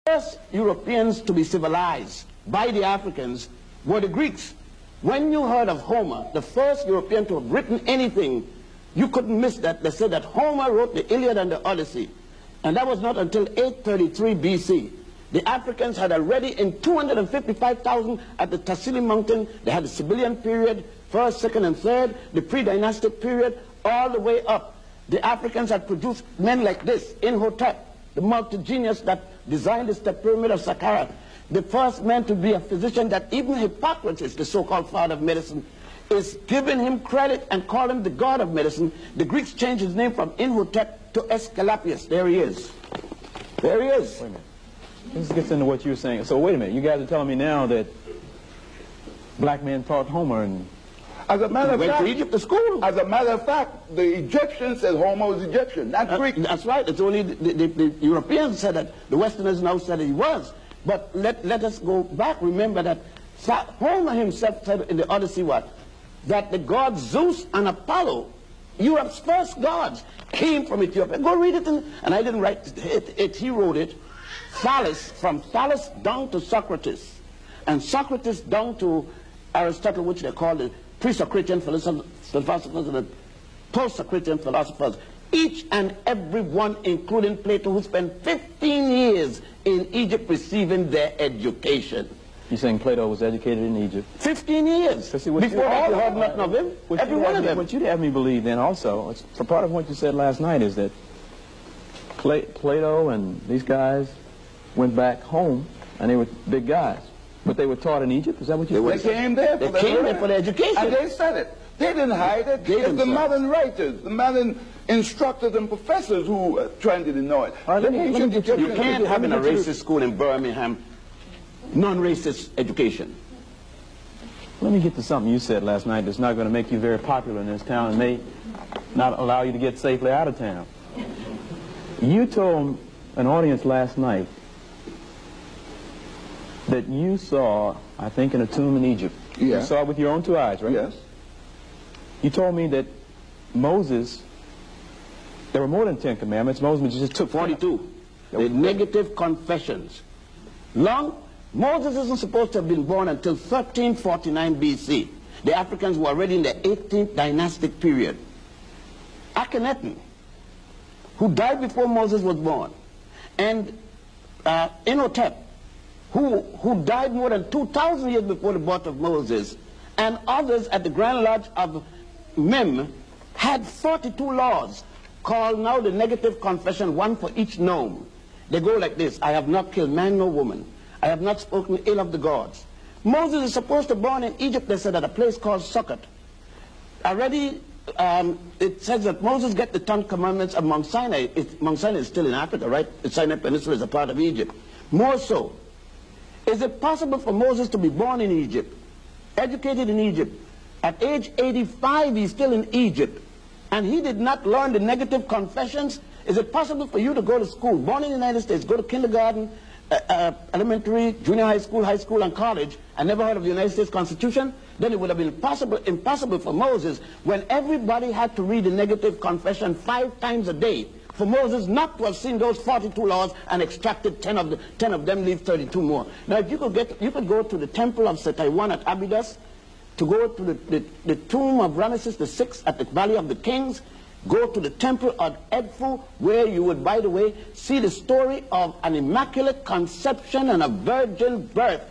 first Europeans to be civilized by the Africans were the Greeks. When you heard of Homer, the first European to have written anything, you couldn't miss that. They said that Homer wrote the Iliad and the Odyssey. And that was not until 833 BC. The Africans had already, in 255,000 at the Tassili Mountain, they had the Sibyllian period, first, second, and third, the pre-dynastic period, all the way up. The Africans had produced men like this, Imhotep, the multi-genius that designed the step pyramid of Saqqara, the first man to be a physician that even Hippocrates, the so-called father of medicine, is giving him credit and calling him the god of medicine. The Greeks changed his name from Imhotep to Aesculapius. There he is. There he is. Wait a minute. This gets into what you were saying. So wait a minute. You guys are telling me now that black men taught Homer and... As a matter of fact, went to Egypt to school. As a matter of fact, the Egyptians said Homer was Egyptian, not Greek. That's right. It's only the Europeans said that. The Westerners now said he was. But let us go back. Remember that Homer himself said in the Odyssey what? That the gods Zeus and Apollo, Europe's first gods, came from Ethiopia. Go read it. And I didn't write it. He wrote it. Thales, from Thales down to Socrates, and Socrates down to Aristotle, which they call the pre-Socratian philosophers and the post-Socratian philosophers. Each and every one, including Plato, who spent 15 years in Egypt receiving their education. You're saying Plato was educated in Egypt? 15 years. Before that, you heard nothing of him. Every one of them. What you'd have me believe then also, for part of what you said last night, is that Plato and these guys went back home, and they were big guys. But they were taught in Egypt? Is that what you said? They came there for their education. And they said it. They didn't hide it. It's the modern writers, the modern instructors and professors who trying to deny it. You can't have in a racist school in Birmingham non-racist education. Let me get to something you said last night that's not going to make you very popular in this town and may not allow you to get safely out of town. You told an audience last night that you saw, I think, in a tomb in Egypt. Yeah. You saw it with your own two eyes, right? Yes. You told me that Moses, there were more than 10 commandments. Moses just took 42. The negative confessions. Moses isn't supposed to have been born until 1349 BC. The Africans were already in the 18th dynastic period. Akhenaten, who died before Moses was born, and Imhotep, who died more than 2,000 years before the birth of Moses, and others at the Grand Lodge of Mem had 42 laws called now the negative confession, one for each nome. They go like this: I have not killed man nor woman. I have not spoken ill of the gods. Moses is supposed to be born in Egypt, they said, at a place called Sukkot. Already, it says that Moses get the 10 commandments of Mount Sinai. Mount Sinai is still in Africa, right? The Sinai Peninsula is a part of Egypt. More so, is it possible for Moses to be born in Egypt, educated in Egypt? At age 85, he's still in Egypt, and he did not learn the negative confessions? Is it possible for you to go to school, born in the United States, go to kindergarten, elementary, junior high school, and college, and never heard of the United States Constitution? Then it would have been impossible for Moses, when everybody had to read the negative confession 5 times a day, for Moses not to have seen those 42 laws and extracted 10 of them, leave 32 more. Now, if you could go to the temple of Setaiwan at Abydos, to go to the tomb of Ramesses VI at the Valley of the Kings, go to the temple of Edfu, where you would, by the way, see the story of an immaculate conception and a virgin birth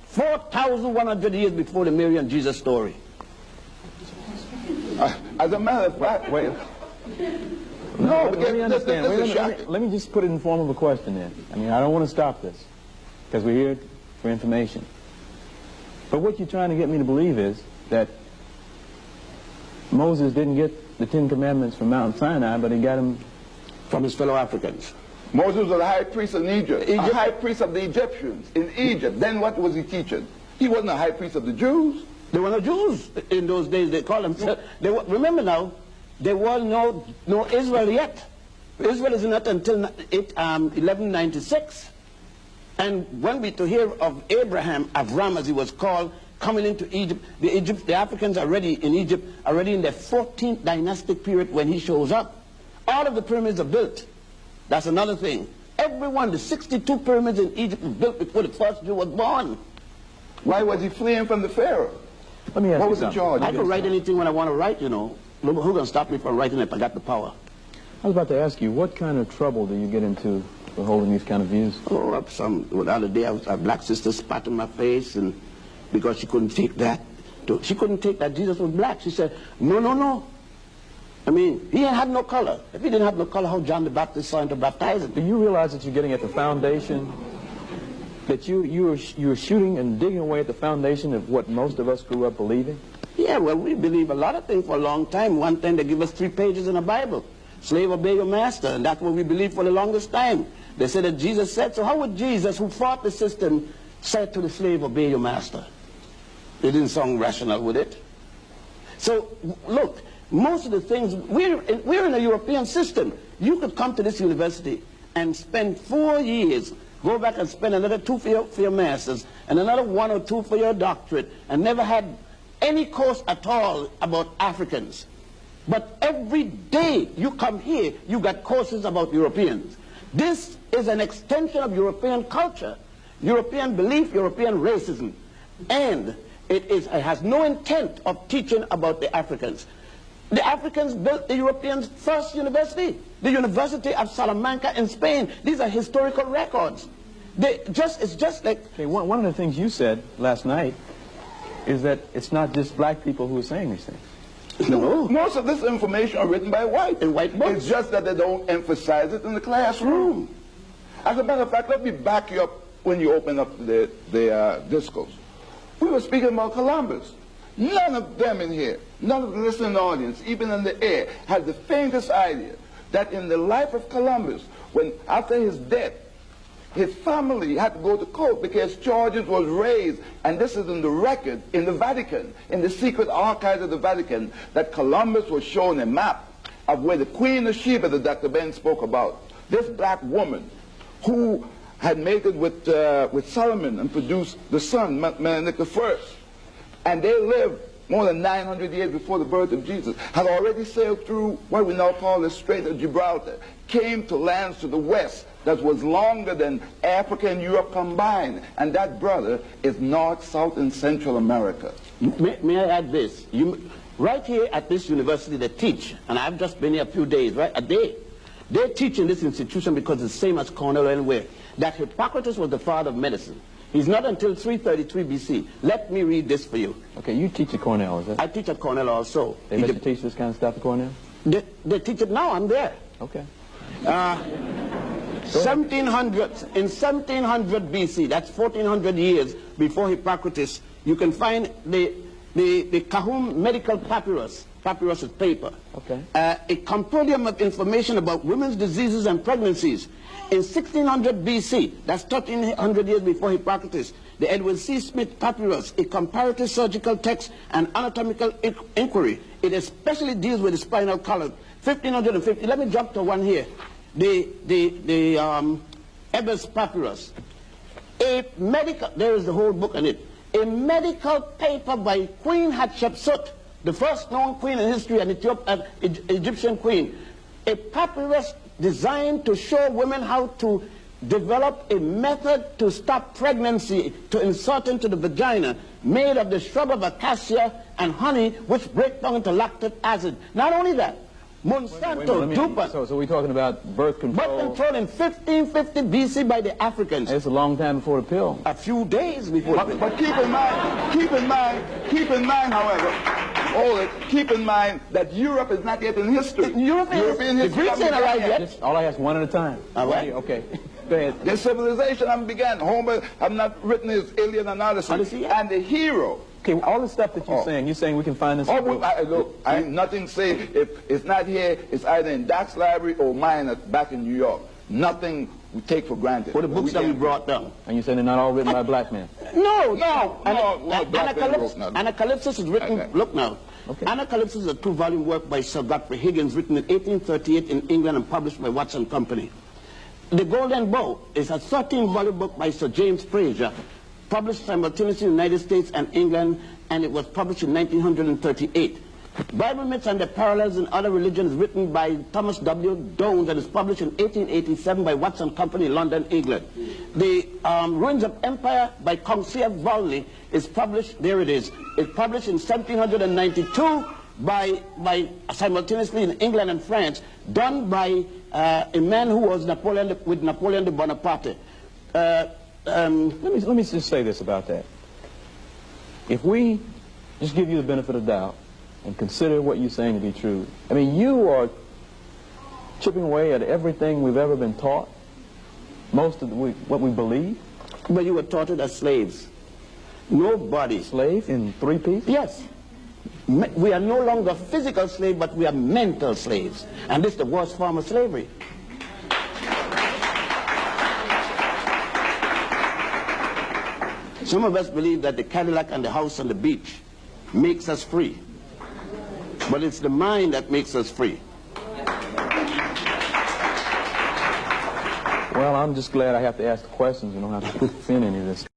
4,100 years before the Mary and Jesus story. As a matter of fact, wait. No, let me understand. Let me just put it in form of a question then. I mean, I don't want to stop this, because we're here for information. But what you're trying to get me to believe is that Moses didn't get the 10 commandments from Mount Sinai, but he got them from his fellow Africans. Moses was the high priest in Egypt, a high priest of the Egyptians in Egypt. Then what was he teaching? He wasn't a high priest of the Jews. There were no Jews in those days. They called themselves. Remember now, there was no Israel yet. Israel is not until 1196. And when we to hear of Abraham, Avram as he was called, coming into Egypt, the Africans are already in Egypt, already in the 14th dynastic period when he shows up. All of the pyramids are built. That's another thing. Every one. The 62 pyramids in Egypt were built before the first Jew was born. Why was he fleeing from the Pharaoh? Let me ask What you was the something. charge? I could write anything when I want to write, you know. Who's going to stop me from writing if I got the power? I was about to ask you, what kind of trouble do you get into for holding these kind of views? Oh, the other day, a black sister spat in my face, and because she couldn't take that. She couldn't take that Jesus was black. She said, no, no, no. I mean, he had no color. If he didn't have no color, how John the Baptist saw him to baptize him? Do you realize that you're getting at the foundation, that you're shooting and digging away at the foundation of what most of us grew up believing? Yeah, well, we believe a lot of things for a long time. One thing, they give us 3 pages in the Bible. Slave, obey your master. And that's what we believed for the longest time. They said that Jesus said, so how would Jesus, who fought the system, say to the slave, obey your master? It didn't sound rational, would it? So, look, most of the things, we're in a European system. You could come to this university and spend 4 years, go back and spend another 2 for your master's, and another 1 or 2 for your doctorate, and never had any course at all about Africans. But every day you come here, you got courses about Europeans. This is an extension of European culture, European belief, European racism. And it has no intent of teaching about the Africans. The Africans built the Europeans' first university, the University of Salamanca in Spain. These are historical records. It's just like... Okay, one of the things you said last night is that it's not just black people who are saying these things. No. Most of this information are written by whites. In white books. It's just that they don't emphasize it in the classroom. As a matter of fact, let me back you up when you open up the discourse. We were speaking about Columbus. None of them in here, none of the listening audience, even in the air, had the faintest idea that in the life of Columbus, when after his death, his family had to go to court because charges was raised, and this is in the record in the Vatican, in the secret archives of the Vatican, that Columbus was shown a map of where the Queen of Sheba that Dr. Ben spoke about, this black woman who had mated with Solomon and produced the son, Menelik I, and they lived more than 900 years before the birth of Jesus, had already sailed through what we now call the Strait of Gibraltar, came to lands to the west that was longer than Africa and Europe combined. And that, brother, is North, South, and Central America. May I add this? Right here at this university they teach, and I've just been here a few days, right? A day. They teach in this institution because it's the same as Cornell anywhere, that Hippocrates was the father of medicine. He's not until 333 BC. Let me read this for you. Okay, you teach at Cornell, is that? I teach at Cornell also. They let you teach this kind of stuff at Cornell? They teach it now. I'm there. Okay. 1700, in 1700 BC, that's 1400 years before Hippocrates, you can find the Kahum medical papyrus. Papyrus is paper. Okay. A compendium of information about women's diseases and pregnancies. In 1600 BC, that's 1300 years before Hippocrates, the Edward C. Smith Papyrus, a comparative surgical text and anatomical inquiry. It especially deals with the spinal column. 1550. Let me jump to one here. The Ebers Papyrus. There is the whole book on it. A medical paper by Queen Hatshepsut, the first known queen in history, an Egyptian queen. A papyrus designed to show women how to develop a method to stop pregnancy, to insert into the vagina, made of the shrub of acacia and honey, which break down into lactic acid. Not only that, Monsanto, DuPont. So we're talking about birth control. Birth control in 1550 BC by the Africans. It's a long time before the pill. A few days before the pill. But keep in mind, however, keep in mind that Europe is not yet in history. European history. The Greeks ain't alive yet. All I ask one at a time. All right. Okay. Go ahead. The civilization began. Homer have not written his Iliad and Odyssey. And the hero. Okay, all the stuff that you're saying we can find this. I ain't nothing say if it's not here, it's either in Doc's library or mine back in New York. Nothing we take for granted. What the books that we brought down. And you saying they're not all written by black men? No. Anacalypsis is written, look now. Okay. Anacalypsis is a 2-volume work by Sir Godfrey Higgins, written in 1838 in England and published by Watson Company. The Golden Bow is a 13-volume book by Sir James Fraser, published simultaneously in the United States and England, and it was published in 1938. Bible Myths and the Parallels in Other Religions, written by Thomas W. Jones, and is published in 1887 by Watson Company, London, England. The Ruins of Empire by Comsier Volney is published, there it is. It's published in 1792 by simultaneously in England and France, done by a man who was with Napoleon Bonaparte. Let me just say this about that. If we just give you the benefit of doubt and consider what you're saying to be true, I mean, you are chipping away at everything we've ever been taught, most of what we believe. But you were taught it as slaves. Nobody. Slave in 3 pieces? Yes. We are no longer physical slaves, but we are mental slaves. And this is the worst form of slavery. Some of us believe that the Cadillac and the house on the beach makes us free. But it's the mind that makes us free. Well, I'm just glad I have to ask the questions and don't have to defend any of this.